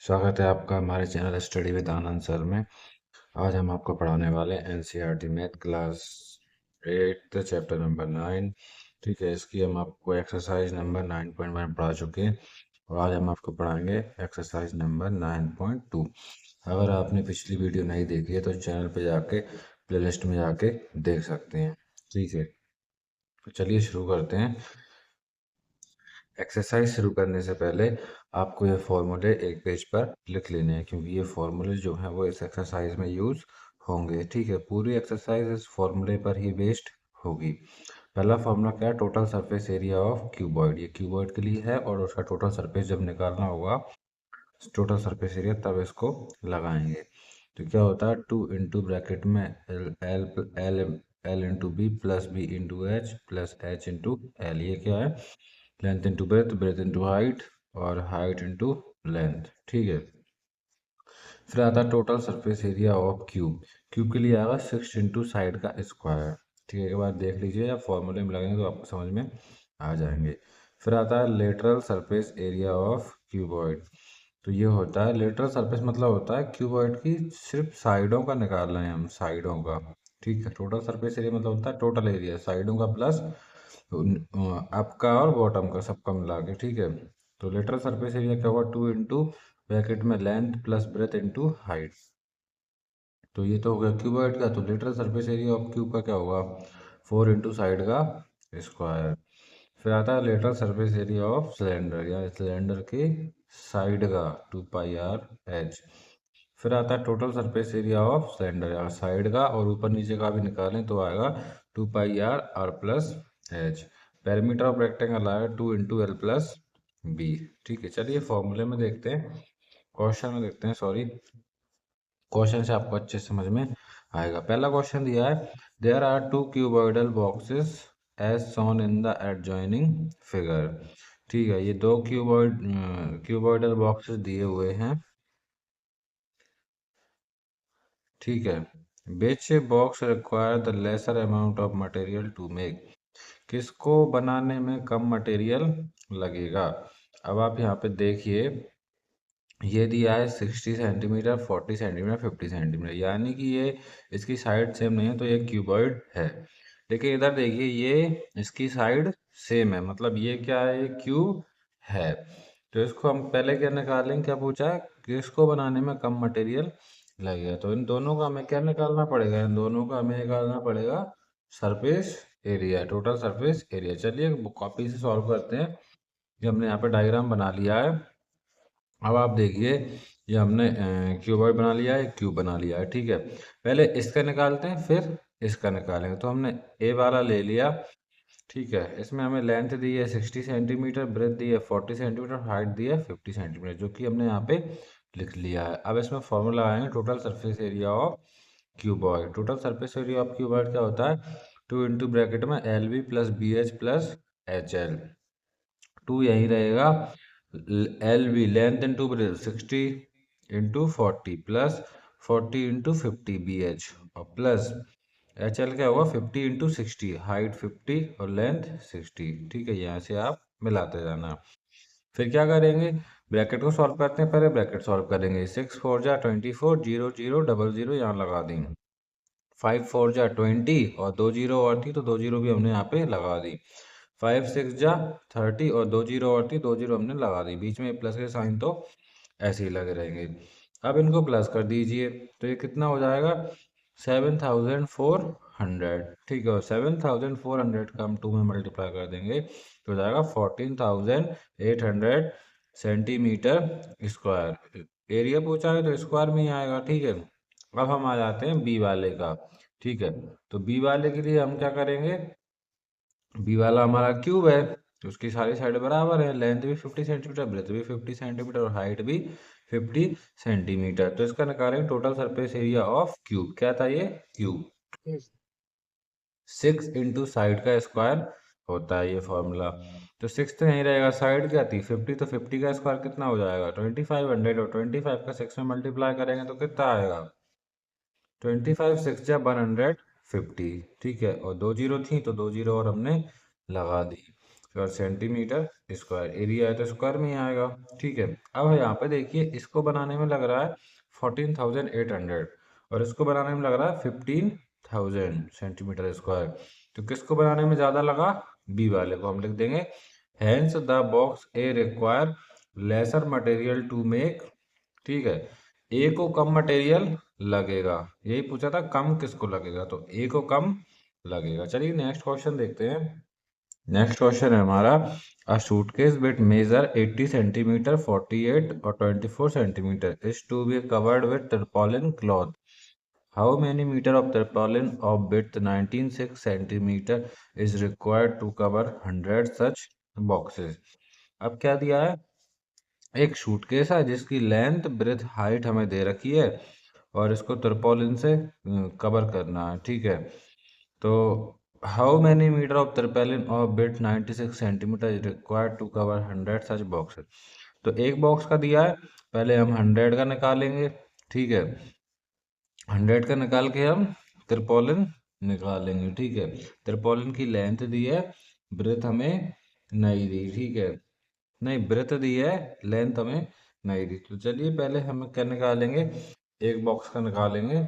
स्वागत है आपका हमारे channel study with Anand sir में। आज हम आपको पढ़ाने वाले NCERT math class 8 chapter number 9। ठीक है, इसकी हम आपको एक्सरसाइज नंबर 9.1 पढ़ा चुके हैं और आज हम आपको पढ़ाएंगे एक्सरसाइज नंबर 9.2। अगर आपने पिछली वीडियो नहीं देखी है तो चैनल पे जाके प्लेलिस्ट में जाके देख सकते हैं। ठीक है, तो चलिए शुरू करते हैं। एक्सरसाइज शुरू करने से पहले आपको ये फॉर्मूले एक पेज पर लिख लेने हैं, क्योंकि ये फॉर्मूले जो हैं वो इस एक्सरसाइज में यूज़ होंगे। ठीक है, पूरी एक्सरसाइज इस फॉर्मूले पर ही बेस्ड होगी। पहला फॉर्मूला क्या है? Total surface area of cuboid. ये क्यूबॉइड के लिए है और उसका टोटल सरफेस जब निकालना होगा, टोटल सरफेस एरिया, तब इसको लगाएंगे। तो क्या होता है, 2 इंटू ब्रैकेट में L L L L into B plus B into H plus H into L. ये क्या है? Length into breadth, breadth into height और हाइट इंटू लेंथ। ठीक है, फिर आता है total surface area of cube. Cube के लिए आएगा 6 इंटू साइड का स्क्वायर। ठीक है, एक बार देख लीजिए, या फॉर्मूले में लगेंगे तो आपको समझ में आ जाएंगे। फिर आता है lateral surface area of cuboid. तो ये होता है लेटरल सरफेस, मतलब होता है क्यूबॉइड की सिर्फ साइडों का निकाल रहे हैं हम, साइडों का। ठीक है, टोटल सरफेस एरिया मतलब होता है टोटल एरिया साइडों का प्लस अप का और बॉटम का, सबका मिला के। ठीक है, तो लेटरल सरफेस एरिया क्या होगा? 2 इंटू ब्रैकेट में length plus breath into height. तो ये तो हो गया क्यूबॉइड का। तो lateral surface area of cube का क्या होगा? 4 इंटू साइड का स्क्वायर। फिर आता है lateral surface area of cylinder, या सिलेंडर के साइड का, 2 पाई r h। फिर आता है total surface area of cylinder, या साइड का और ऊपर नीचे का भी निकालें तो आएगा 2 पाई r plus H. Perimeter of rectangle आएगा 2 इंटू एल प्लस बी। ठीक है, चलिए फॉर्मूले में देखते हैं, क्वेश्चन में देखते हैं, सॉरी, क्वेश्चन से आपको अच्छे से समझ में आएगा। पहला क्वेश्चन दिया है, there are two cuboidal boxes as shown in the adjoining figure. ठीक है, ये दो क्यूबॉइडल बॉक्सेस दिए हुए हैं। ठीक है, which box require the lesser amount of material to make. किसको बनाने में कम मटेरियल लगेगा? अब आप यहाँ पे देखिए, ये दिया है 60 सेंटीमीटर, 40 सेंटीमीटर, 50 सेंटीमीटर, यानी कि ये इसकी साइड सेम नहीं है, तो ये क्यूबॉइड है। लेकिन इधर देखिए, ये इसकी साइड सेम है, मतलब ये क्या है? ये क्यूब है। तो इसको हम पहले क्या निकालेंगे? क्या पूछा है कि इसको बनाने में कम मटेरियल लगेगा, तो इन दोनों का हमें क्या निकालना पड़ेगा? इन दोनों का हमें निकालना पड़ेगा surface area, total surface area. चलिए कॉपी से सॉल्व करते हैं। ये हमने यहाँ पे डायग्राम बना लिया है। अब आप देखिए, ये हमने क्यूबॉइड बना लिया है, क्यूब बना लिया है। ठीक है, पहले इसका निकालते हैं, फिर इसका निकालेंगे। तो हमने ए वाला ले लिया। ठीक है, इसमें हमें लेंथ दी है 60 सेंटीमीटर, ब्रेथ दी है 40 सेंटीमीटर, हाइट दी है 50 सेंटीमीटर, जो कि हमने यहाँ पे लिख लिया है। अब इसमें फॉर्मूला आएंगे total surface area of cuboid. Total surface area of cuboid क्या होता है? 2 इंटू ब्रैकेट में L B plus B H plus H L. 2 यही रहेगा, L B length into breadth 60 into 40 plus 40 into 50 B H, और plus H L क्या होगा? 50 into 60, height 50 और लेंथ 60। ठीक है, यहाँ से आप मिलाते जाना। फिर क्या करेंगे? ब्रैकेट को सॉल्व करते हैं, पहले ब्रैकेट सॉल्व करेंगे। 6 4 जा 24, 0 0 डबल 0 यहाँ लगा देंगे। 5 4 जा 20 और 2 जीरो और थी, तो 2 जीरो भी हमने यहाँ पे लगा दी। 5 6 जा 30 और 2 जीरो और थी, 2 जीरो हमने लगा दी। बीच में प्लस के साइन तो ऐसे ही लगे रहेंगे। अब इनको प्लस कर दीजिए, तो ये कितना हो जाएगा? 7400। ठीक है, और 7400 का हम 2 में मल्टीप्लाई कर देंगे तो हो जाएगा 14800 सेंटीमीटर स्क्वायर। एरिया पूछा है तो स्क्वायर में ही आएगा। ठीक है, अब हम आ जाते हैं बी वाले का। ठीक है, तो बी वाले के लिए हम क्या करेंगे? बी वाला हमारा क्यूब है, तो उसकी सारी साइड बराबर है, लेंथ भी 50 सेंटीमीटर, ब्रेथ भी 50 सेंटीमीटर और हाइट भी 50 सेंटीमीटर। तो इसका निकालेंगे total surface area of cube. क्या था ये? क्यूब। 6 इंटू साइड का स्क्वायर होता है ये फॉर्मूला। तो 6 तो यहीं रहेगा, साइड क्या थी 50, तो 50 का स्क्वायर कितना हो जाएगा? 2500, और 25 का 6 में मल्टीप्लाई करेंगे तो कितना आएगा? 25 6 जा 150। ठीक है, और 2 जीरो थी तो 2 जीरो और हमने लगा दी। और सेंटीमीटर स्क्वायर, एरिया है तो स्क्वायर में ही आएगा। ठीक है, अब यहाँ पे देखिए इसको बनाने में लग रहा है 14,800 और इसको बनाने में लग रहा है 15,000 सेंटीमीटर स्क्वायर। तो किसको बनाने में ज़्यादा लगा? बी वाले को हम लिख देंगे hence the box A require lesser material to make. ठीक है, ए को कम मटेरियल लगेगा, यही पूछा था कम किसको लगेगा, तो ए को कम लगेगा। चलिए नेक्स्ट क्वेश्चन देखते हैं। नेक्स्ट क्वेश्चन है हमारा a suitcase with measure 80 centimetre 48 और 24 centimetre is to be covered with tarpaulin cloth. How many metre of tarpaulin of width 19.6 centimetre is required to cover 100 such boxes. अब क्या दिया है, एक सूटकेस है जिसकी लेंथ ब्रेथ हाइट हमें दे रखी है और इसको तरपोलिन से कवर करना है। ठीक है, तो how many metre of tarpaulin और breadth 96 centimetre is required to cover 100 such boxes. तो एक बॉक्स का दिया है, पहले हम 100 का निकालेंगे। ठीक है, 100 का निकाल के हम तरपोलिन निकालेंगे। ठीक है, तरपोलिन की लेंथ दी है, ब्रेथ हमें नहीं दी। ठीक है, नहीं ब्रेथ दी है, लेंथ हमें नहीं दी। तो चलिए पहले हम क्या निकालेंगे, एक बॉक्स का निकालेंगे,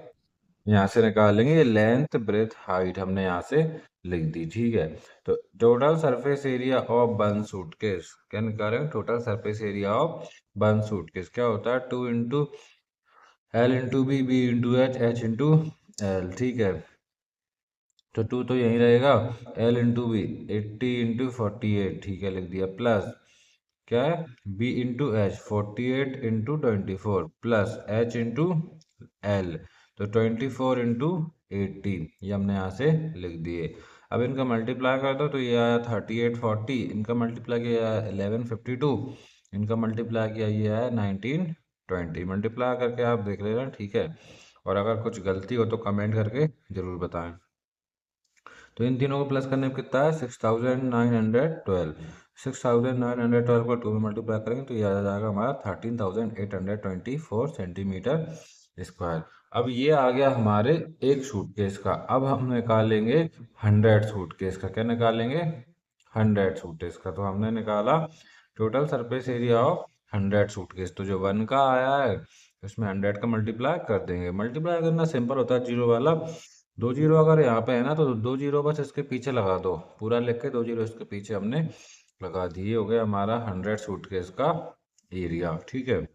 यहाँ से निकालेंगे लेंथ ब्रेथ हाइट हमने यहाँ से लिख दी। ठीक है, तो total surface area of one suitcase क्या निकालेंगे, total surface area of one suitcase क्या होता है 2 into L into B, B into H into L. ठीक है, तो 2 तो यहीं रहेगा, एल इंटू बी 80 इंटू 48। ठीक है, लिख दिया, प्लस क्या है B into H 48 into 24 plus H into L, तो 24 इंटू 80 ये हमने यहाँ से लिख दिए। अब इनका मल्टीप्लाई कर दो तो ये आया 38 40, इनका मल्टीप्लाई किया 1152, इनका मल्टीप्लाई किया ये आया 1920। मल्टीप्लाई करके आप देख लेना। ठीक है, और अगर कुछ गलती हो तो कमेंट करके ज़रूर बताएं। तो इन तीनों को प्लस करने में कितना है 6912। 6912 को 2 में मल्टीप्लाई करेंगे तो ये आ जाएगा हमारा 13,824 सेंटीमीटर स्क्वायर। अब ये आ गया हमारे एक सूटकेस का। अब हम निकालेंगे 100 सूटकेस का। क्या निकालेंगे, 100 सूटकेस का। तो हमने निकाला total surface area of 100 suitcase. तो जो 1 का आया है उसमें 100 का मल्टीप्लाई कर देंगे। मल्टीप्लाई करना सिंपल होता है, जीरो वाला। 2 जीरो अगर यहाँ पे है ना तो 2 जीरो बस इसके पीछे लगा दो, पूरा लिख के 2 जीरो इसके पीछे हमने लगा दिए। हो गया हमारा 100 सूटकेस का एरिया। ठीक है,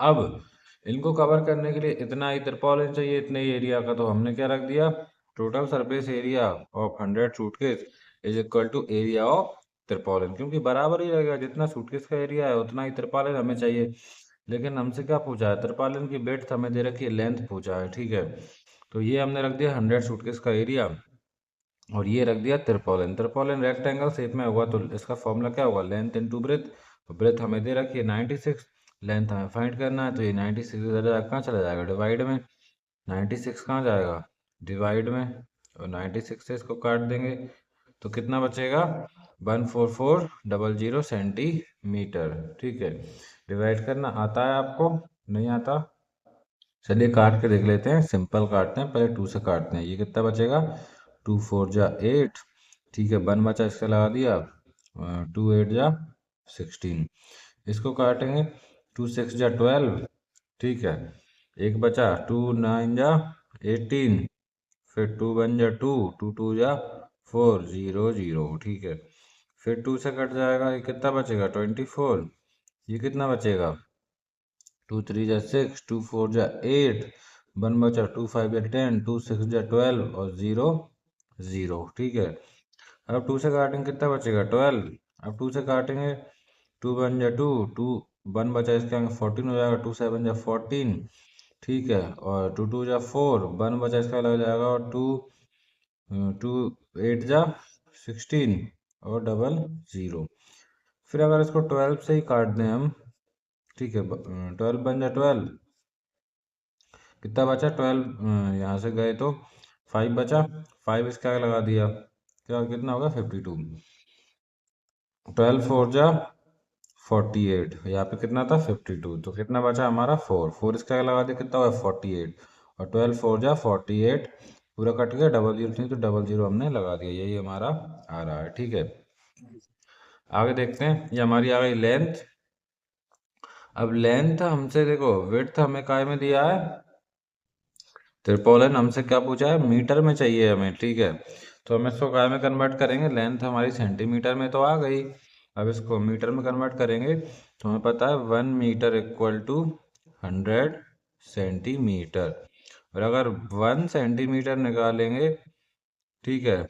अब इनको कवर करने के लिए इतना ही तिरपालिन चाहिए, इतने ही एरिया का। तो हमने क्या रख दिया, total surface area of 100 suitcase is equal to area of tarpaulin, क्योंकि बराबर ही रहेगा, जितना सूटकेस का एरिया है उतना ही तिरपालिन हमें चाहिए। लेकिन हमसे क्या पूछा है, तिरपालिन की विड्थ हमें दे रखी है, लेंथ पूछा है। ठीक है, तो ये हमने रख दिया 100 सूटकेस का एरिया और ये रख दिया तिरपालिन। तिरपालिन रेक्टेंगल शेप में होगा तो इसका फॉर्मूला क्या होगा, लेंथ इनटू ब्रेथ। तो ब्रेथ हमें दे रखी है 96, लेंथ हमें फाइंड करना है। तो ये 96 इधर कहाँ चला जाएगा, डिवाइड में। 96 कहाँ जाएगा, डिवाइड में, और 96 से इसको काट देंगे तो कितना बचेगा 14400 सेंटीमीटर। ठीक है, डिवाइड करना आता है आपको, नहीं आता? चलिए काट के देख लेते हैं, सिंपल काटते हैं, पहले 2 से काटते हैं। ये कितना बचेगा, 2 4 जा 8। ठीक है, 1 बचा, इसका लगा दिया, 2 8 जा 16। इसको काटेंगे, 2 6 जा 12। ठीक है, एक बचा, 2 9 जा 18, फिर 2 1 जा 2, 2 2 जा 4 0 0। ठीक है, फिर 2 से कट जाएगा, ये कितना बचेगा 24। ये कितना बचेगा, 2 3 जा 6, 2 4 जा 8, 1 बचा, 2 5 जा 10, 2 6 जा 12 और 0 0। ठीक है, अब 2 से काटेंगे कितना बचेगा 12। अब 2 से काटेंगे, 2 1 जा 2, 2 1 बचा, इसके आगे 14 हो जाएगा, 2 7 जा 14। ठीक है, और 2 2 जा 4, 1 बचा, इसका लग जाएगा, और 2 2 8 जा 16 और डबल 0। फिर अगर इसको 12 से ही काट दें हम, ठीक है, 12 बन जा 12, कितना बचा 12, यहाँ से गए तो 5 बचा, 5 इसका आगे लगा दिया, क्या कितना होगा 52। 12 4 जा 48, यहाँ पे कितना था 52, तो कितना बचा हमारा 4, 4 इसका आगे लगा दिया, कितना हुआ 48, और 12 4 जा 48, पूरा कट गया, डबल जीरो नहीं तो डबल जीरो हमने लगा दिया, यही हमारा आ रहा है। ठीक है, आगे देखते हैं, ये हमारी आ गई लेंथ। अब लेंथ हमसे देखो, विड्थ हमें काय में दिया है, त्रिपोलन हमसे क्या पूछा है, मीटर में चाहिए हमें, ठीक है। तो हम इसको काय में कन्वर्ट करेंगे, लेंथ हमारी सेंटीमीटर में तो आ गई, अब इसको मीटर में कन्वर्ट करेंगे तो हमें पता है 1 मीटर इक्वल टू 100 सेंटीमीटर। और अगर 1 सेंटीमीटर निकालेंगे, ठीक है,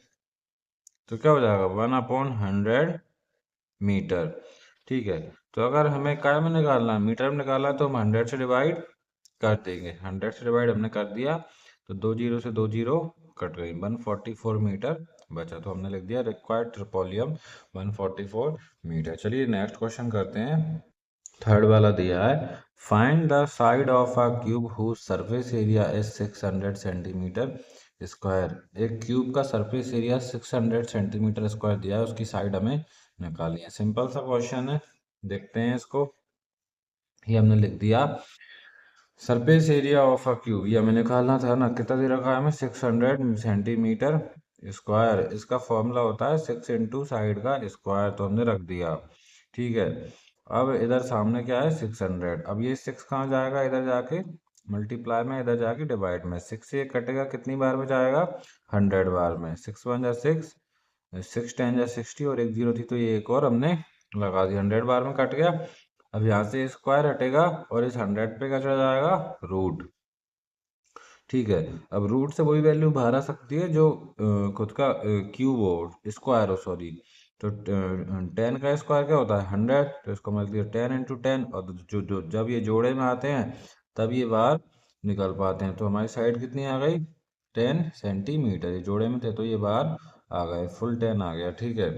तो क्या हो जाएगा 1/100 मीटर, ठीक है। तो अगर हमें काय में निकालना है, मीटर में निकालना है, तो हम 100 से डिवाइड कर देंगे। 100 से डिवाइड हमने कर दिया तो 2 जीरो से 2 जीरो कट गई, 144 मीटर बचा, तो हमने लिख दिया रिक्वायर्ड ट्रिपोलियम 144 मीटर। चलिए नेक्स्ट क्वेश्चन करते हैं। थर्ड वाला दिया है, find the side of a cube whose surface area is 600 centimetre square. एक क्यूब का सरफेस एरिया 600 सेंटीमीटर स्क्वायर दिया है, उसकी साइड हमें निकालनी है। सिंपल सा क्वेश्चन है, देखते हैं इसको। ये हमने लिख दिया surface area of a cube, ये हमें निकालना था ना, कितना दे रखा है हमें 600 सेंटीमीटर स्क्वायर। इसका फॉर्मूला होता है 6 इंटू साइड का स्क्वायर, तो हमने रख दिया, ठीक है। अब इधर सामने क्या है 600, अब ये 6 कहाँ जाएगा, इधर जाके मल्टीप्लाई में, इधर जाके डिवाइड में, 6 से ये कटेगा कितनी बार में जाएगा, 100 बार में। 6 1 जा 6, 6 10 जा 60, और एक जीरो थी तो ये एक और हमने लगा दी, 100 बार में कट गया। अब यहाँ से स्क्वायर हटेगा और इस 100 पे क्या चला जाएगा, रूट, ठीक है। अब रूट से वही वैल्यू बाहर आ सकती है जो खुद का क्यूब हो, स्क्वायर हो, सॉरी। तो 10 का स्क्वायर क्या होता है 100, तो इसको मतलब दिया 10 इंटू 10, और जो जब ये जोड़े में आते हैं तब ये बाहर निकल पाते हैं। तो हमारी साइड कितनी आ गई 10 सेंटीमीटर, ये जोड़े में थे तो ये बाहर आ गए, फुल 10 आ गया, ठीक है।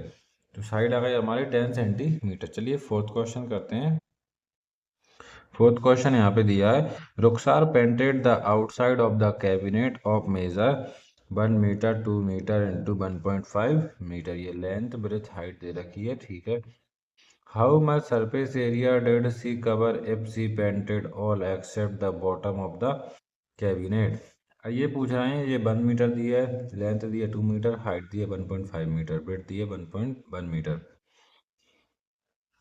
तो साइड आ गई हमारी 10 सेंटीमीटर। चलिए फोर्थ क्वेश्चन करते हैं। फोर्थ क्वेश्चन यहाँ पे दिया है, Rukhsar painted the outside of the cabinet of measure 1 metre 2 metre into 1.5 metre. ये लेंथ ब्रेथ हाइट दे रखी है, ठीक है। How much surface area did she cover if she painted all except the bottom of the cabinet. ये पूछा है, ये 1 मीटर दी है, लेंथ दी है 2 मीटर, हाइट दी है 1.5 मीटर, ब्रेथ दी है 1.1 मीटर।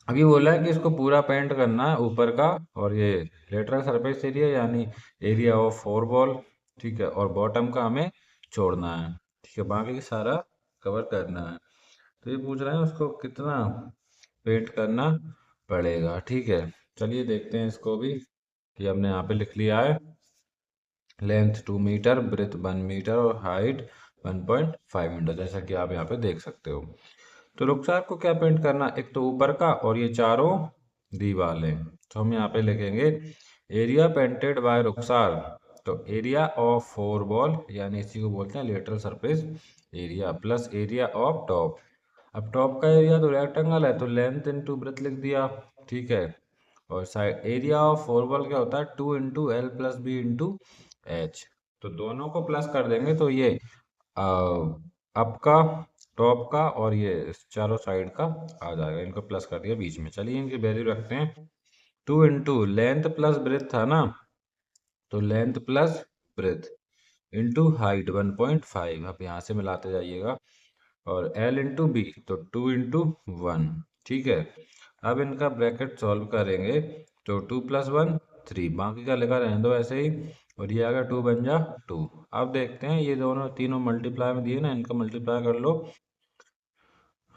अब ये बोला है कि इसको पूरा पेंट करना है ऊपर का, और ये लेटरल सरफेस एरिया यानी एरिया ऑफ फोर बॉल, ठीक है, और बॉटम का हमें छोड़ना है, ठीक है, बाकी सारा कवर करना है। तो ये पूछ रहे हैं उसको कितना पेंट करना पड़ेगा, ठीक है। चलिए देखते हैं इसको भी, कि हमने यहाँ पे लिख लिया है लेंथ 2 मीटर, ब्रेथ 1 मीटर और हाइट 1.5 मीटर, जैसा कि आप यहाँ पे देख सकते हो। तो रुखसार को क्या पेंट करना, एक तो ऊपर का और ये चारों दीवारें। तो हम यहाँ पे लिखेंगे एरिया पेंटेड बाय रुखसार, तो एरिया ऑफ फोर बॉल यानी इसी को बोलते हैं lateral surface area, plus area of top. अब टॉप का एरिया तो रेक्टेंगल है, तो लेंथ इंटू ब्रेथ लिख दिया, ठीक है। और side area of four ball क्या होता है 2 into L plus B into H। तो दोनों को प्लस कर देंगे तो ये अप का, टॉप का और ये चारों साइड का आ जाएगा, इनको प्लस कर दिया बीच में। चलिए इनकी वैल्यू रखते हैं, 2 इंटू लेंथ प्लस ब्रेथ था ना, तो length plus breath into height 1.5, अब यहाँ से मिलाते जाइएगा, और L इंटू बी तो 2 इंटू 1, ठीक है। अब इनका ब्रैकेट सॉल्व करेंगे तो 2 + 1 3, बाकी का लिखा रहने दो ऐसे ही, और ये आ गया 2 बन जा 2। अब देखते हैं ये दोनों तीनों मल्टीप्लाई में दिए ना, इनका मल्टीप्लाई कर लो,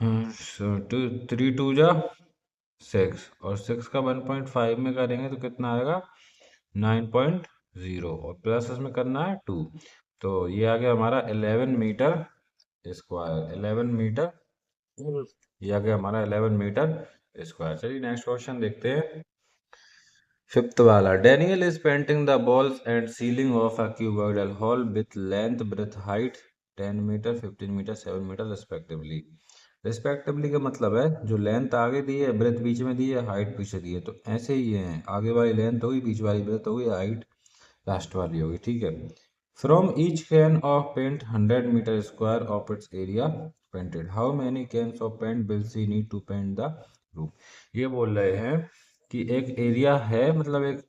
3 2 जा 6, और 6 का 1.5 में करेंगे तो कितना आएगा 9.0, और प्लस इसमें करना है 2, तो ये आ गया हमारा 11 मीटर स्क्वायर, 11 मीटर, ये आ गया हमारा 11 मीटर स्क्वायर। चलिए नेक्स्ट क्वेश्चन देखते हैं। फिफ्थ वाला, Daniel is painting the walls and ceiling of a cuboidal hall with length breadth height 10 metre 15 metre 7 metre respectively. Respectively का मतलब है जो लेंथ आगे दी है, ब्रेथ बीच में दी है, हाइट पीछे दी है, तो ऐसे ही है, आगे वाली लेंथ होगी, बीच वाली ब्रेथ होगी, हाइट लास्ट वाली होगी, ठीक है। From each can of paint 100 metre square of its area painted, how many cans of paint will she need to paint the roof. ये बोल रहे हैं कि एक एरिया है, मतलब एक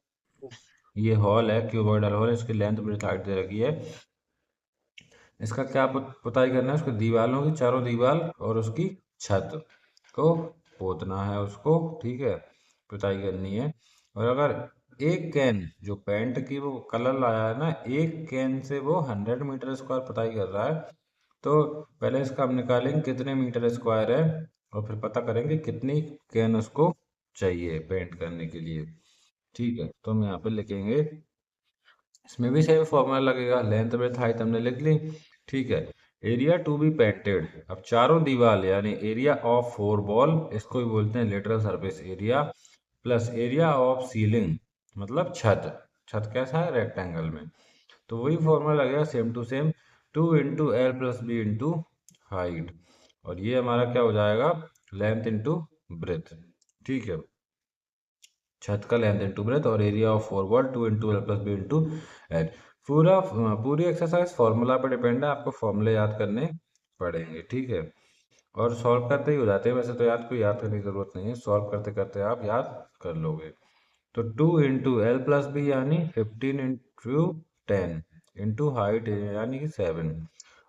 ये हॉल है, क्यूबॉइडल हॉल है, इसकी लेंथ ब्रेथ हाइट दे रखी है, इसका क्या पुताई करना है, उसकी दीवारों की चारों दीवार और उसकी छत को पोतना है उसको, ठीक है, पुताई करनी है। और अगर एक कैन जो पेंट की वो कलर लाया है ना, एक कैन से वो 100 मीटर स्क्वायर पुताई कर रहा है, तो पहले इसका हम निकालेंगे कितने मीटर स्क्वायर है, और फिर पता करेंगे कितनी कैन उसको चाहिए पेंट करने के लिए। ठीक है, तो हम यहाँ पे लिखेंगे, इसमें भी सेम फॉर्मूला लगेगा, लेंथ विड्थ हाइट हमने लिख ली। ठीक है, एरिया टू बी पेंटेड, अब चारों दीवार यानी एरिया ऑफ फोर वॉल, इसको भी बोलते हैं lateral surface area, plus area of ceiling मतलब छत, छत कैसा है, रेक्टेंगल में, तो वही फॉर्मूला लगेगा same to same, 2 × L + B × height, और ये हमारा क्या हो जाएगा, लेंथ इंटू ब्रेथ। ठीक है, छत का लेंथ इंटू ब्रेथ और area of four wall 2 × L + B × H. पूरी एक्सरसाइज फॉर्मूला पर डिपेंड है, आपको फॉर्मूले याद करने पड़ेंगे। ठीक है, और सॉल्व करते ही हो जाते हैं, वैसे तो याद करने की जरूरत नहीं है, सॉल्व करते करते आप याद कर लोगे। तो 2 × L + B यानी 15 × 10 इंटू हाइट यानी कि 7,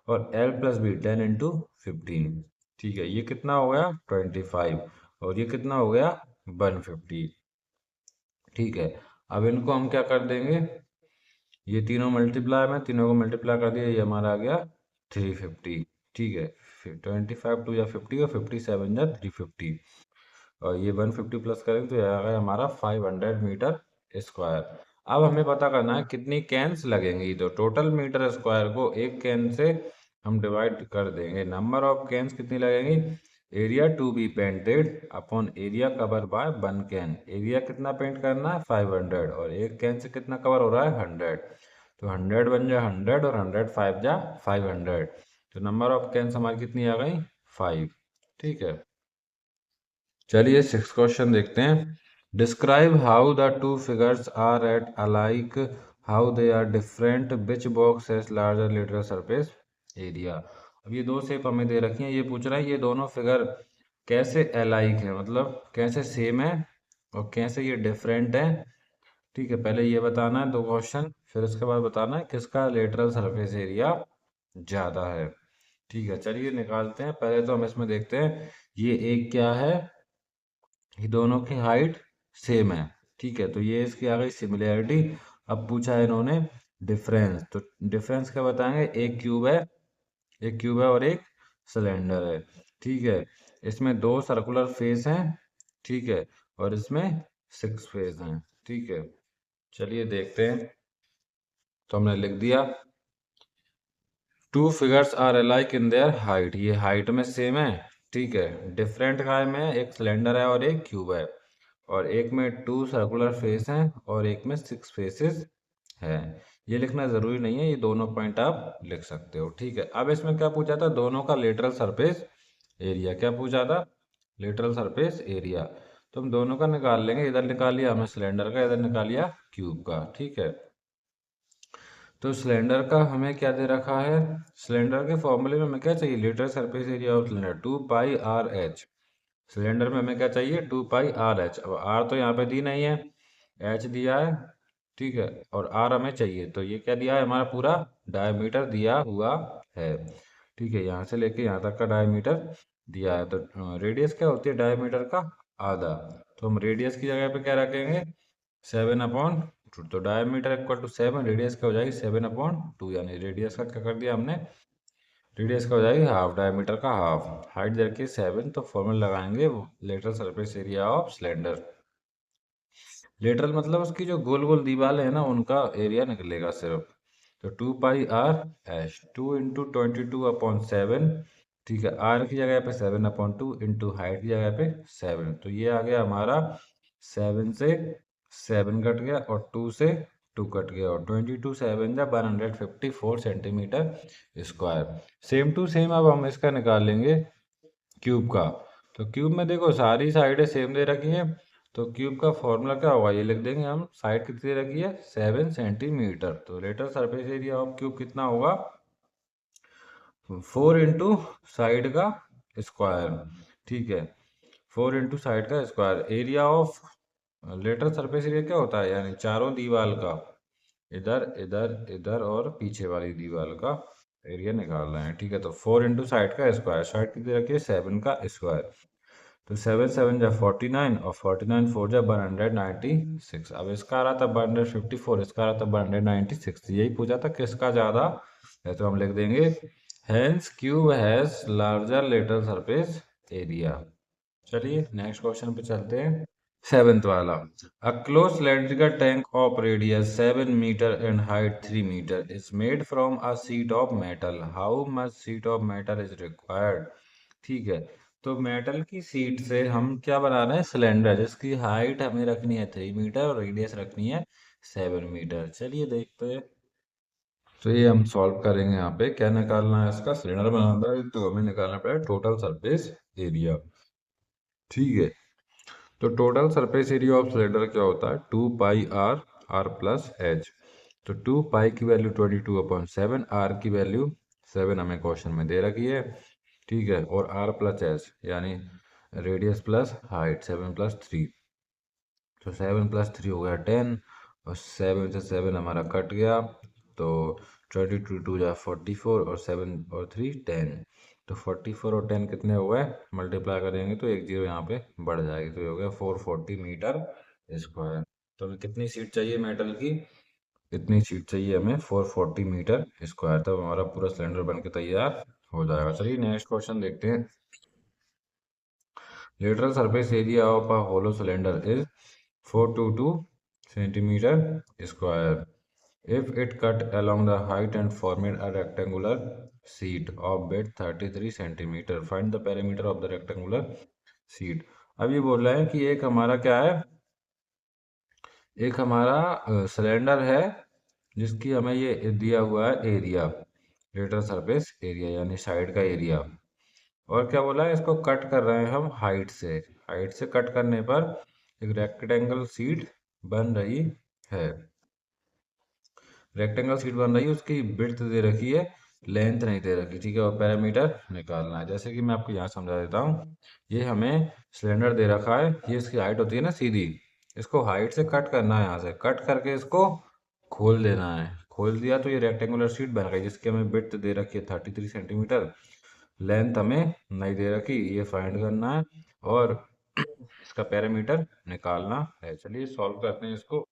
और L + B 10 × 15। ठीक है, ये कितना हो गया 25, और ये कितना हो गया 150। ठीक है, अब इनको हम क्या कर देंगे, ये तीनों मल्टीप्लाई में तीनों को मल्टीप्लाई कर दिया, ये हमारा आ गया 350। ठीक है, फिर 25 2 या 50 और 57 या 350, और ये 150 प्लस करेंगे तो ये आ गया हमारा 500 मीटर स्क्वायर। अब हमें पता करना है कितनी कैंस लगेंगी, तो टोटल मीटर स्क्वायर को एक कैन से हम डिवाइड कर देंगे, नंबर ऑफ कैंस कितनी लगेंगी, area to be painted upon area cover by one can, area कितना पेंट करना है 500, और एक कैन से कितना कवर हो रहा है 100, तो 100 बन जाए 100, और 100 5 जा 500, तो नंबर ऑफ कैंस हमारी कितनी आ गई 5। ठीक है, चलिए 6 क्वेश्चन देखते हैं। Describe how the two figures are at alike, how they are different, which box has larger lateral surface area. अब ये दो शेप हमें दे रखी हैं, ये पूछ रहा है ये दोनों फिगर कैसे अलाइक है, मतलब कैसे सेम है और कैसे ये डिफरेंट है। ठीक है, पहले ये बताना है दो क्वेश्चन, फिर उसके बाद बताना है किसका लेटरल सरफेस एरिया ज़्यादा है। ठीक है, चलिए निकालते हैं, पहले तो हम इसमें देखते हैं, ये एक क्या है, ये दोनों की हाइट सेम है। ठीक है, तो ये इसकी आ गई सिमिलैरिटी। अब पूछा है इन्होंने डिफरेंस, तो डिफरेंस क्या बताएंगे, एक क्यूब है और एक सिलेंडर है। ठीक है, इसमें दो सर्कुलर फेस हैं, ठीक है, और इसमें 6 फेस हैं। ठीक है, चलिए देखते हैं, तो हमने लिख दिया, two figures are alike in their height, ये हाइट में सेम है। ठीक है, डिफरेंट काय में एक सिलेंडर है और एक क्यूब है, और एक में 2 सर्कुलर फेस हैं और एक में 6 फेसेस हैं। ये लिखना ज़रूरी नहीं है, ये दोनों पॉइंट आप लिख सकते हो। ठीक है, अब इसमें क्या पूछा था, दोनों का लेटरल सरफेस एरिया, क्या पूछा था, लेटरल सरफेस एरिया, तो हम दोनों का निकाल लेंगे, इधर निकाल लिया हमने सिलेंडर का, इधर निकाल लिया क्यूब का। ठीक है, तो सिलेंडर का हमें क्या दे रखा है, सिलेंडर के फॉर्मूले में हमें क्या चाहिए, lateral surface area of cylinder 2πr/h, cylinder में हमें क्या चाहिए 2πr/h, अब आर तो यहाँ पे दी नहीं है, एच दिया है। ठीक है, और आर हमें चाहिए, तो ये क्या दिया है, हमारा पूरा डायमीटर दिया हुआ है। ठीक है, यहाँ से लेके यहाँ तक का डायमीटर दिया है, तो रेडियस क्या होती है डायमीटर का आधा, तो हम रेडियस की जगह पे क्या रखेंगे 7/2, तो डायमीटर इक्वल टू 7, रेडियस क्या हो जाएगी 7/2, यानी रेडियस का क्या कर दिया हमने, रेडियस का हो जाएगी हाफ, डायमीटर का हाफ, हाइट दे रखी 7, तो फॉर्मूला लगाएंगे lateral surface area of cylinder. Lateral मतलब उसकी जो गोल गोल दीवार है ना, उनका एरिया निकलेगा सिर्फ, तो 2πr/h, 2 × 22/7। ठीक है, आर की जगह पे 7/2 इंटू हाइट की जगह पे 7, तो ये आ गया हमारा 7 से 7 कट गया और 2 से 2 कट गया, और 22 7 जा 154 centimetre square. Same to same अब हम इसका निकाल लेंगे क्यूब का, तो क्यूब में देखो सारी साइडें सेम दे रखी हैं, तो क्यूब का फॉर्मूला क्या होगा, ये लिख देंगे हम, साइड कितनी दे रखी है 7 सेंटीमीटर, तो lateral surface area of cube कितना होगा 4 इंटू साइड का स्क्वायर। ठीक है, 4 इंटू साइड का square, area of lateral surface area क्या होता है, यानी चारों दीवार का, इधर इधर इधर और पीछे वाली दीवार का एरिया निकालना है। ठीक है, तो 4 इंटू साइड का स्क्वायर, साइड कितनी रखी है 7 का स्क्वायर, तो 7 7 जा 49 और 49 4 जा 196। अब इसका आ रहा था 154, इसका आ रहा था 196, यही पूछा था किसका ज़्यादा है, तो हम लिख देंगे hence cube has larger lateral surface area. चलिए नेक्स्ट क्वेश्चन पे चलते हैं। सेवेंथ वाला, a closed cylindrical tank of radius 7 meter and height 3 meter is made from a sheet of metal. How much sheet of metal is required? ठीक है, तो metal की seat से हम क्या बना रहे हैं, सिलेंडर, जिसकी हाइट हमें रखनी है 3 मीटर और रेडियस रखनी है 7 मीटर। चलिए देखते हैं। तो ये हम सॉल्व करेंगे। यहाँ पे क्या निकालना है, इसका सिलेंडर बनाना है तो हमें निकालना पड़ेगा टोटल सरफेस एरिया। ठीक है, तो total surface area of cylinder क्या होता है, 2 पाई आर प्लस एच। तो 2 पाई की वैल्यू 22/7, आर की वैल्यू 7 हमें क्वेश्चन में दे रखी है। ठीक है, और आर प्लस एच यानी रेडियस प्लस हाइट 7 + 3, तो 7 + 3 हो गया 10, और 7 से 7 हमारा कट गया, तो 22 2 जा 44 और 7 और 3 10। तो 44 और 10 कितने हो गए, मल्टीप्लाई करेंगे तो एक जीरो यहाँ पे बढ़ जाएगी, तो ये हो गया 440 मीटर स्क्वायर। तो हमें कितनी सीट चाहिए मेटल की, इतनी सीट चाहिए हमें 440 मीटर स्क्वायर, तब हमारा पूरा सिलेंडर बन के तैयार हो जाएगा। चलिए नेक्स्ट क्वेश्चन देखते हैं। Lateral surface area of a hollow cylinder is 422 centimeter square. If it cut along the height and formed a rectangular sheet of width 33 centimeter, find the perimeter of the rectangular sheet. अब ये बोल रहा है कि एक हमारा क्या है, एक हमारा सिलेंडर है जिसकी हमें ये दिया हुआ है एरिया, लेटरल सरफेस एरिया यानी साइड का एरिया, और क्या बोला है, इसको कट कर रहे हैं हम हाइट से। हाइट से कट करने पर एक रेक्टेंगल शीट बन रही है, रेक्टेंगल शीट बन रही है, उसकी विड्थ दे रखी है, लेंथ नहीं दे रखी। ठीक है, और पैरामीटर निकालना है। जैसे कि मैं आपको यहाँ समझा देता हूँ, ये हमें सिलेंडर दे रखा है, ये इसकी हाइट होती है ना सीधी, इसको हाइट से कट करना है, यहाँ से कट करके इसको खोल देना है। खोल दिया तो ये रेक्टेंगुलर शीट बन गई, जिसकी हमें विड्थ दे रखी है 33 सेंटीमीटर, लेंथ हमें नहीं दे रखी, ये फाइंड करना है और इसका पैरामीटर निकालना है। चलिए सॉल्व करते हैं इसको।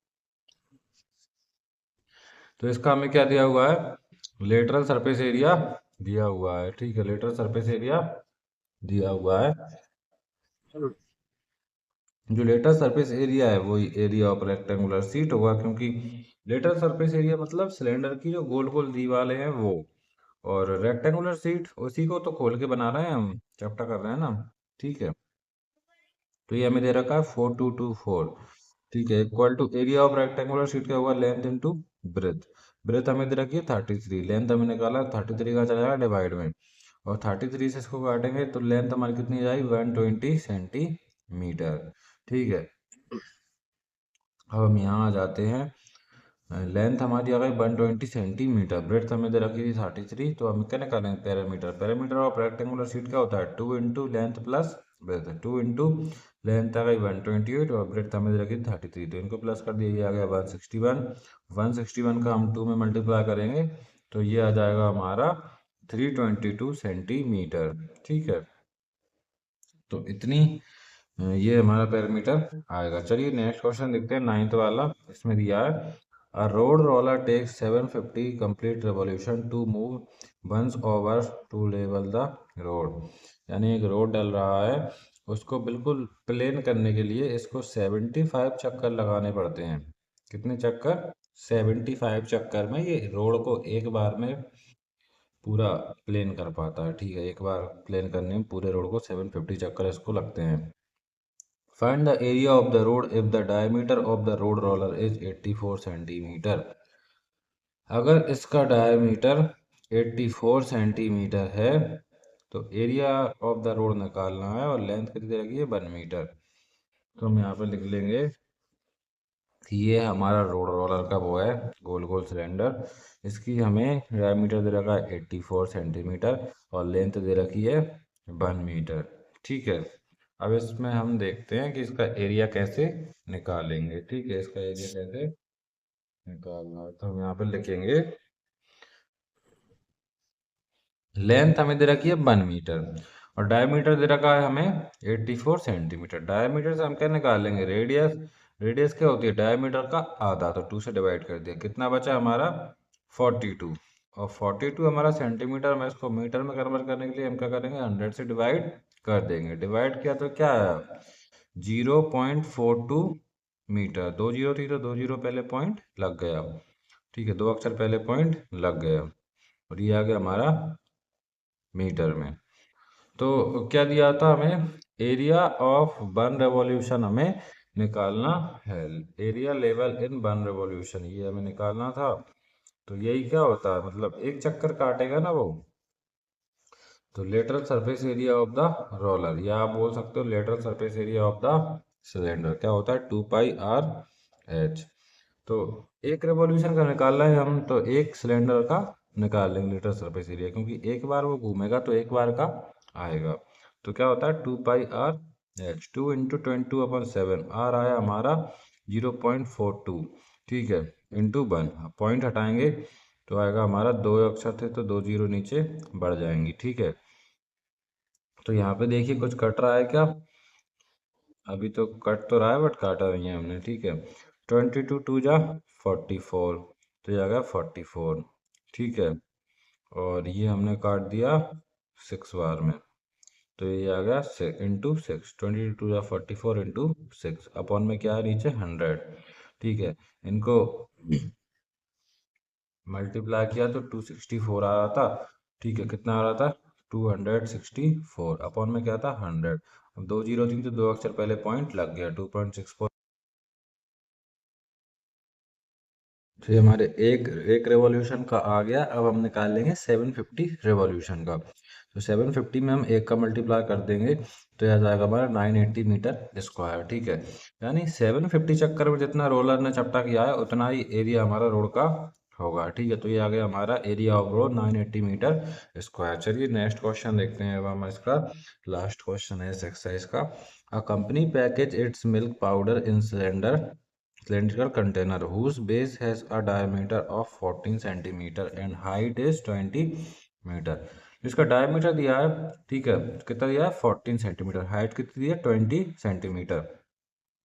तो इसका हमें क्या दिया हुआ है, लेटरल सरफेस एरिया दिया हुआ है। ठीक है, लेटरल सरफेस एरिया दिया हुआ है। जो लेटरल सरफेस एरिया है वही एरिया ऑफ रेक्टेंगुलर शीट होगा, क्योंकि लेटरल सरफेस एरिया मतलब सिलेंडर की जो गोल गोल दीवारें हैं वो, और रेक्टेंगुलर शीट उसी को तो खोल के बना रहे हैं हम, चैप्टर कर रहे हैं ना। ठीक है, तो ये हमें दे रखा है 4224। ठीक है, equal to area of rectangular sheet क्या होगा, लेंथ इनटू ब्रेथ। ब्रेथ हमें दे रखी है 33, लेंथ हमें निकाला 33 का चला जाएगा डिवाइड में, और 33 से इसको काटेंगे तो लेंथ हमारी कितनी आ जाएगी 120 सेंटीमीटर। ठीक है, अब हम यहाँ आ जाते हैं। लेंथ हमारी आ गई 120 सेंटीमीटर, ब्रेथ हमें दे रखी थी 33, तो हम क्या निकालेंगे parameter. Parameter of rectangular sheet क्या होता है, 2 into length plus breadth. 2 into length आ गई 128 और ब्रेथ हमें दे रखी थी 33, तो इनको प्लस कर दिया, ये आ गया 161। 161 का हम 2 में मल्टीप्लाई करेंगे तो ये आ जाएगा हमारा 322 सेंटीमीटर। ठीक है, तो इतनी ये हमारा पैरामीटर आएगा। चलिए नेक्स्ट क्वेश्चन देखते हैं, नाइन्थ वाला। इसमें दिया है a road roller takes 750 complete revolution to move once over to level the road. यानी एक रोड डल रहा है, उसको बिल्कुल प्लेन करने के लिए इसको 75 चक्कर लगाने पड़ते हैं। कितने चक्कर, 75 चक्कर में ये रोड को एक बार में पूरा प्लेन कर पाता है। ठीक है, एक बार प्लेन करने में पूरे रोड को 750 चक्कर इसको लगते हैं। Find the area of the road if the diameter of the road roller is 84 centimetre. अगर इसका डायमीटर 84 सेंटीमीटर है तो एरिया ऑफ द रोड निकालना है, और लेंथ कितनी रहेगी, 1 मीटर। तो हम यहाँ पे लिख लेंगे कि ये हमारा रोड रोलर का वो है, गोल गोल सिलेंडर, इसकी हमें डायमीटर दे रखा है 84 सेंटीमीटर और लेंथ दे रखी है 1 मीटर। ठीक है, अब इसमें हम देखते हैं कि इसका एरिया कैसे निकालेंगे। ठीक है, इसका एरिया कैसे निकालना है, तो हम यहाँ पे लिखेंगे लेंथ हमें दे रखी है 1 मीटर, और डायमीटर दे रखा है हमें 84 सेंटीमीटर। डायमीटर से हम क्या निकालेंगे, रेडियस। रेडियस क्या होती है, डायमीटर का आधा, तो 2 से डिवाइड कर दिया, कितना बचा हमारा 42। और 42 हमारा सेंटीमीटर में, इसको मीटर में कन्वर्ट करने के लिए हम क्या करेंगे, 100 से डिवाइड कर देंगे। डिवाइड किया तो क्या आया, 0.42 मीटर। दो जीरो थी तो दो जीरो पहले पॉइंट लग गया, ठीक है, दो अक्षर पहले पॉइंट लग गया, और ये आ गया हमारा मीटर में। तो क्या दिया था हमें, एरिया ऑफ वन रेवोल्यूशन हमें निकालना है। Area level in one revolution ये हमें निकालना था। तो यही क्या होता है, मतलब एक चक्कर काटेगा ना वो, तो lateral surface area of the roller, या आप बोल सकते हो lateral surface area of the cylinder, क्या होता है 2πr/h। तो एक रेवोल्यूशन का निकालना है हम, तो एक सिलेंडर का निकाल लेंगे लेटरल सरफेस एरिया, क्योंकि एक बार वो घूमेगा तो एक बार का आएगा। तो क्या होता है 2πr/h, 2 × 22/7, आर आया हमारा 0.42, ठीक है, इंटू 1, पॉइंट हटाएंगे तो आएगा हमारा, दो अक्षर थे तो दो जीरो नीचे बढ़ जाएंगी, ठीक है। तो यहाँ पे देखिए कुछ कट रहा है क्या, अभी तो कट तो रहा है बट काटा नहीं है हमने, ठीक है। 22 2 × 44, तो ये आ गया 44, ठीक है। और ये हमने काट दिया 6 बार में, तो ये आ गया इंटू 6, 22 2 × 44 इंटू 6, अपॉन में क्या है नीचे 100, ठीक है। इनको मल्टीप्लाई किया तो 264 आ रहा था, ठीक है, कितना आ रहा था 264, अपॉन में क्या था 100। अब दो जीरो थी तो दो अक्षर पहले पॉइंट लग गया, 2.64। तो ये हमारे एक एक रेवोल्यूशन का आ गया। अब हम निकाल लेंगे 750 रेवोल्यूशन का। तो 750 में हम एक का मल्टीप्लाई कर देंगे तो यह जाएगा हमारा 980 मीटर स्क्वायर, ठीक है। यानी 750 चक्कर में जितना रोलर ने चपटा किया है उतना ही एरिया हमारा रोड का होगा, ठीक है। तो ये आ गया हमारा area of road 980 metre square. चलिए नेक्स्ट क्वेश्चन देखते हैं। अब हम इसका लास्ट क्वेश्चन है इस एक्सरसाइज का। A company package it's milk powder in cylindrical container whose base has a diameter of 14 centimeter and height is 20 metre. इसका डायमीटर दिया है, ठीक है, कितना दिया है 14 सेंटीमीटर, हाइट कितनी दी है 20 centimetre.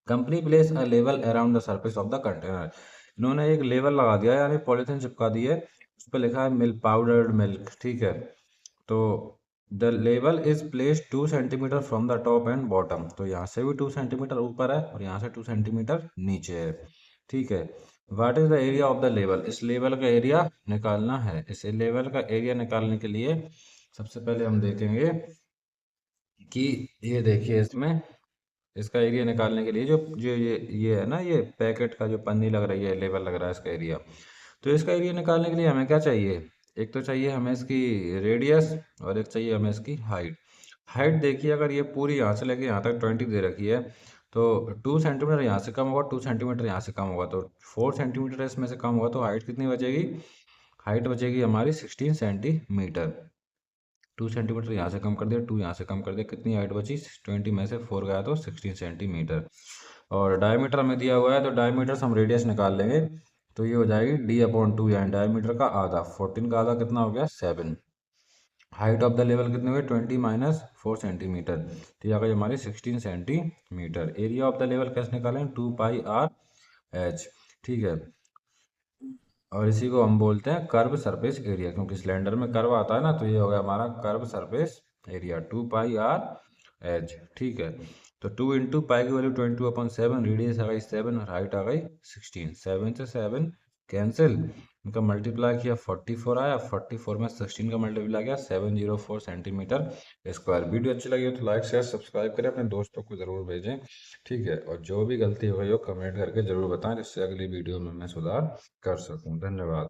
Company place a level around the surface of the container, इन्होंने एक लेवल लगा दिया है, यानी पॉलीथीन चिपका दी है, उस पर लिखा है मिल्क, पाउडर्ड मिल्क, ठीक है। तो the level is place 2 centimetre from the top and bottom, तो यहाँ से भी 2 सेंटीमीटर ऊपर है और यहाँ से 2 सेंटीमीटर नीचे है, ठीक है। What is the area of the level, इस लेवल का एरिया निकालना है। इस लेवल का एरिया निकालने के लिए सबसे पहले हम देखेंगे कि ये देखिए इसमें, इसका एरिया निकालने के लिए जो जो ये है ना, ये पैकेट का जो पन्नी लग रही है, लेवल लग रहा है इसका एरिया। तो इसका एरिया निकालने के लिए हमें क्या चाहिए, एक तो चाहिए हमें इसकी रेडियस और एक चाहिए हमें इसकी हाइट। हाइट देखिए, अगर ये पूरी यहाँ से लेके यहाँ तक 20 दे रखी है, तो 2 सेंटीमीटर यहाँ से कम होगा, 2 सेंटीमीटर यहाँ से कम होगा, तो 4 सेंटीमीटर इसमें से कम होगा, तो हाइट कितनी बचेगी, हाइट बचेगी हमारी 16 सेंटीमीटर। 2 सेंटीमीटर यहाँ से कम कर दिया, 2 यहाँ से कम कर दिया, कितनी हाइट बची, 20 में से 4 गया तो 16 सेंटीमीटर। और डायमीटर हमें दिया हुआ है, तो डायमीटर से हम रेडियस निकाल लेंगे, तो ये हो जाएगी d/2, यानी डायमीटर का आधा, 14 का आधा कितना हो गया 7। हाइट ऑफ द लेवल कितनी हुई 20 माइनस 4 सेंटीमीटर, तो ये आ गई हमारी 16 centimetre. Area of the level कैसे निकालें, 2πr/h, ठीक है। और इसी को हम बोलते हैं कर्व सरफेस एरिया, क्योंकि सिलेंडर में कर्व आता है ना, तो ये हो गया हमारा कर्व सरफेस एरिया 2πr/h, ठीक है। तो 2 इंटू पाई की वैल्यू 22/7, रेडियस आ गई 7 और हाइट आ गई 16, 7 से 7 कैंसिल, इनका मल्टीप्लाई किया 44 आया, 44 में 16 का मल्टीप्लाई किया 704 सेंटीमीटर स्क्वायर। वीडियो अच्छी लगी हो तो लाइक शेयर सब्सक्राइब करें, अपने दोस्तों को ज़रूर भेजें, ठीक है। और जो भी गलती हो गई हो कमेंट करके ज़रूर बताएं, जिससे अगली वीडियो में मैं सुधार कर सकूं। धन्यवाद।